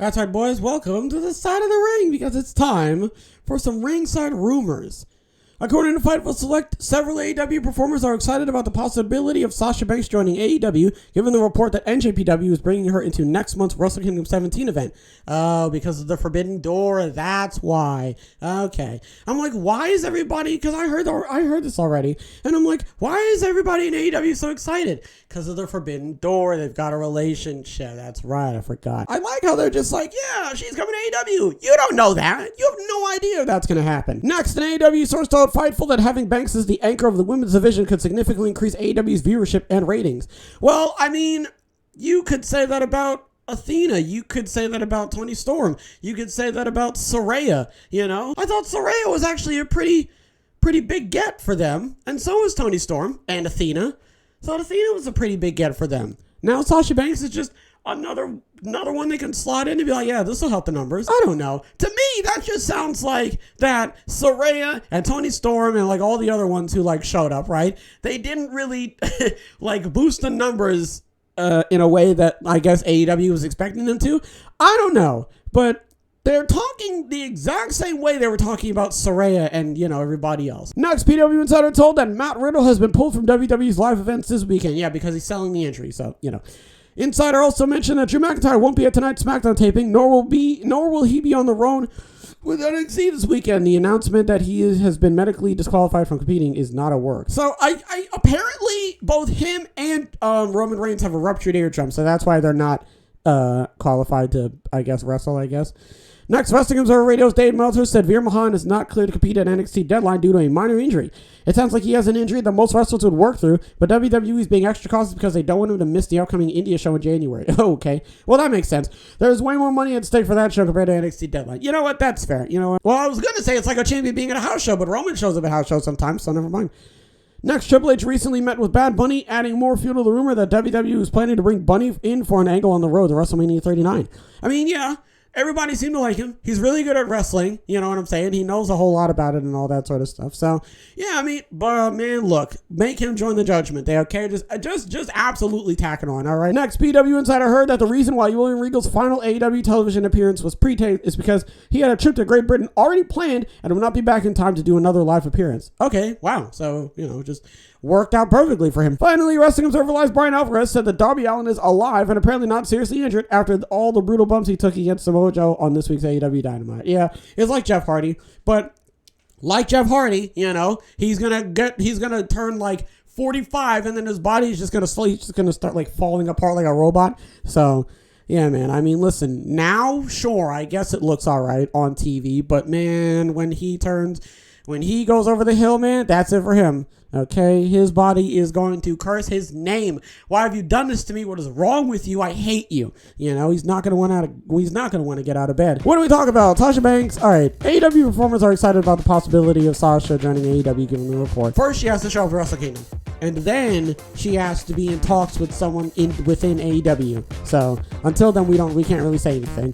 That's right, boys. Welcome to the side of the ring because it's time for some ringside rumors. According to Fightful Select, several AEW performers are excited about the possibility of Sasha Banks joining AEW, given the report that NJPW is bringing her into next month's Wrestle Kingdom 17 event. Oh, because of the Forbidden Door, that's why. Okay. I'm like, why is everybody, because I heard this already, and I'm like, why is everybody in AEW so excited? Because of the Forbidden Door, they've got a relationship. That's right, I forgot. I like how they're just like, yeah, she's coming to AEW. You don't know that. You have no idea that's going to happen. Next, an AEW source told Fightful that having Banks as the anchor of the women's division could significantly increase AEW's viewership and ratings. Well, I mean, you could say that about Athena. You could say that about Toni Storm. You could say that about Saraya, you know? I thought Saraya was actually a pretty big get for them, and so was Toni Storm and Athena. So Athena was a pretty big get for them. Now Sasha Banks is just another one they can slot in and be like, yeah, this will help the numbers. I don't know. To me, that just sounds like that Saraya and Toni Storm and like all the other ones who like showed up, right? They didn't really like boost the numbers in a way that I guess AEW was expecting them to. I don't know, but they're talking the exact same way they were talking about Saraya and, you know, everybody else. Next, PW Insider told that Matt Riddle has been pulled from WWE's live events this weekend. Yeah, because he's selling the injury, so, you know. Insider also mentioned that Drew McIntyre won't be at tonight's SmackDown taping, nor will he be on the road with NXT this weekend. The announcement that he has been medically disqualified from competing is not a work. So I apparently both him and Roman Reigns have a ruptured eardrum, so that's why they're not qualified to, I guess, wrestle, I guess. Next, Wrestling Observer Radio's Dave Meltzer said Veer Mahaan is not clear to compete at NXT Deadline due to a minor injury. It sounds like he has an injury that most wrestlers would work through, but WWE is being extra cautious because they don't want him to miss the upcoming India show in January. Oh, okay. Well, that makes sense. There's way more money at stake for that show compared to NXT Deadline. You know what? That's fair. You know what? Well, I was going to say it's like a champion being at a house show, but Roman shows up at house shows sometimes, so never mind. Next, Triple H recently met with Bad Bunny, adding more fuel to the rumor that WWE is planning to bring Bunny in for an angle on the road to WrestleMania 39. I mean, yeah. Everybody seemed to like him. He's really good at wrestling. You know what I'm saying? He knows a whole lot about it and all that sort of stuff. So, yeah, I mean, but man, look, make him join the Judgment Day, okay? Just absolutely tack it on, all right? Next, PW Insider heard that the reason why William Regal's final AEW television appearance was pre-taped is because he had a trip to Great Britain already planned and would not be back in time to do another live appearance. Okay, wow. So, you know, just worked out perfectly for him. Finally, Wrestling Observer Live's Brian Alvarez said that Darby Allin is alive and apparently not seriously injured after all the brutal bumps he took against Samoa Joe on this week's AEW Dynamite. Yeah, it's like Jeff Hardy, but like Jeff Hardy, you know, he's gonna turn like 45 and then his body is just gonna start like falling apart like a robot. So yeah, man, I mean, listen, now, sure, I guess it looks all right on TV, but man, when he goes over the hill, man, that's it for him. Okay, his body is going to curse his name. Why have you done this to me? What is wrong with you? I hate you. You know, he's not going to want to get out of bed. What do we talk about? Sasha Banks. All right, AEW performers are excited about the possibility of Sasha joining AEW, given the report. First, she has to show up for Wrestle Kingdom, and then she has to be in talks with someone within AEW. So until then, we can't really say anything.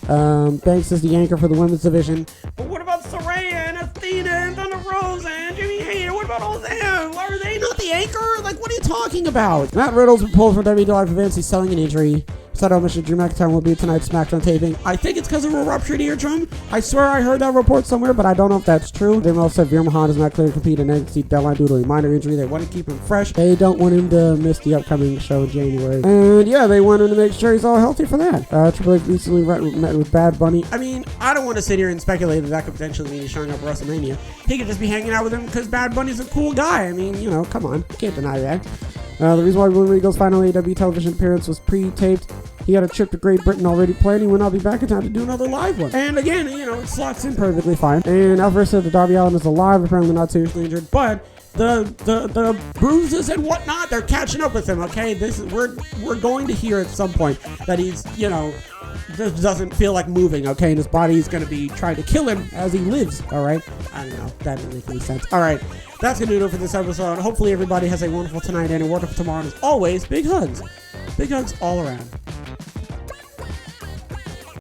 Banks is the anchor for the women's division. But what about Saraya and Athena and Thunder Rosa and Jimmy Hayter? What about all them? Are they not the anchor? Like, what are you talking about? Matt Riddle's been pulled from WWE live events. He's selling an injury. Said omission Drew McIntyre will be tonight's SmackDown taping. I think it's because of a ruptured eardrum. I swear I heard that report somewhere, but I don't know if that's true. They also said Veer Mahaan is not clear to compete in NXT Deadline due to a minor injury. They want to keep him fresh. They don't want him to miss the upcoming show in January. And yeah, they want him to make sure he's all healthy for that. Triple H recently met with Bad Bunny. I mean, I don't want to sit here and speculate that could potentially mean he's showing up at WrestleMania. He could just be hanging out with him because Bad Bunny's a cool guy. I mean, you know, come on. Can't deny that. The reason why William Regal's final AEW television appearance was pre-taped. He had a trip to Great Britain already planned. He will not be back in time to do another live one. And again, you know, it slots in perfectly fine. And Alvarez said that Darby Allin is alive, apparently not seriously injured, but the bruises and whatnot, they're catching up with him. Okay, we're going to hear at some point that he's, you know, just doesn't feel like moving. Okay, and his body's going to be trying to kill him as he lives. All right, I don't know. That didn't make any sense. All right, that's gonna do it for this episode. Hopefully everybody has a wonderful tonight and a wonderful tomorrow. And as always, big hugs all around.